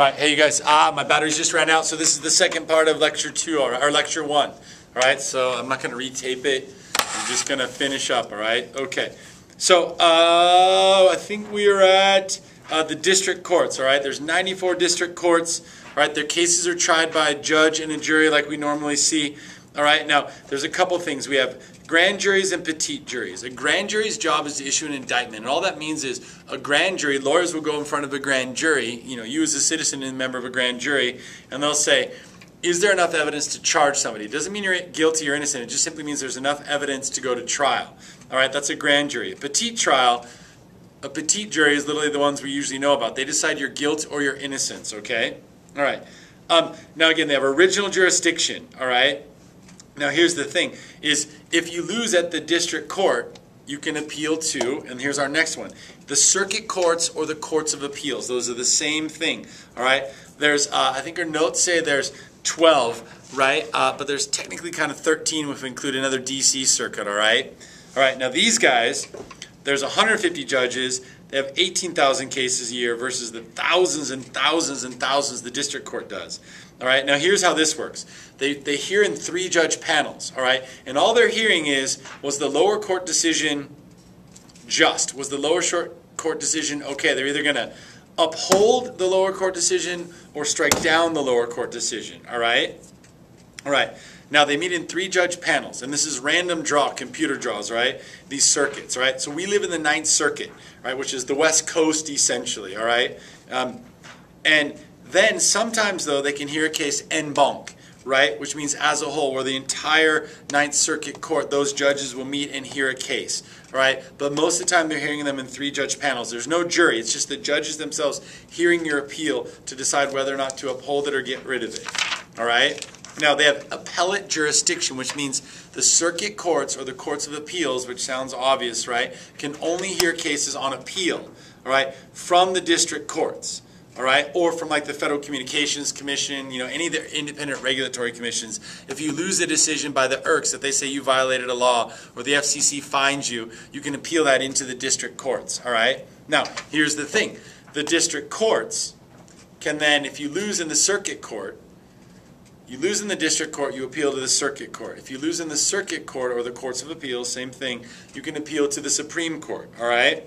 All right, hey you guys, my batteries just ran out, so this is the second part of lecture 2, or lecture 1. All right, so I'm not going to retape it. I'm just going to finish up, all right? Okay, so I think we are at the district courts, all right? There's 94 district courts, all right? Their cases are tried by a judge and a jury like we normally see, all right? Now, there's a couple things. We have grand juries and petit juries. A grand jury's job is to issue an indictment, and all that means is a grand jury, lawyers will go in front of a grand jury, you as a citizen and a member of a grand jury, and they'll say, is there enough evidence to charge somebody? It doesn't mean you're guilty or innocent, it just simply means there's enough evidence to go to trial. All right, that's a grand jury. A petit trial, a petit jury is literally the ones we usually know about. They decide your guilt or your innocence, okay? All right. Now again, they have original jurisdiction, all right? Now here's the thing, is if you lose at the district court, you can appeal to, and here's our next one, the circuit courts or the courts of appeals. Those are the same thing, all right? There's, I think our notes say there's 12, right? But there's technically kind of 13 if we include another DC circuit, all right? All right, now these guys, there's 150 judges, they have 18,000 cases a year versus the thousands and thousands and thousands the district court does. All right, now here's how this works. They hear in 3-judge panels, all right? And all they're hearing is, was the lower court decision just? Was the lower court decision okay? They're either going to uphold the lower court decision or strike down the lower court decision, all right? All right. Now, they meet in 3-judge panels, and this is random draw, computer draws, right? These circuits, right? So we live in the 9th Circuit, right, which is the West Coast, essentially, all right? And then sometimes, though, they can hear a case en banc, right, which means as a whole, where the entire 9th Circuit Court, those judges will meet and hear a case, right? But most of the time, they're hearing them in 3-judge panels. There's no jury. It's just the judges themselves hearing your appeal to decide whether or not to uphold it or get rid of it, all right? Now, they have appellate jurisdiction, which means the circuit courts or the courts of appeals, which sounds obvious, right, can only hear cases on appeal, all right, from the district courts, all right, or from like the Federal Communications Commission, any of the independent regulatory commissions. If you lose a decision by the IRCs, if they say you violated a law or the FCC fines you, you can appeal that into the district courts, all right? Now, here's the thing. The district courts can then, if you lose in the circuit court, you lose in the district court, you appeal to the circuit court. If you lose in the circuit court or the courts of appeals, same thing, you can appeal to the Supreme Court, all right?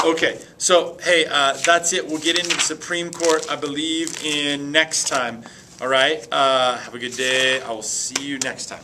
Okay, so, hey, that's it. We'll get into the Supreme Court, I believe, in next time, all right? Have a good day. I will see you next time.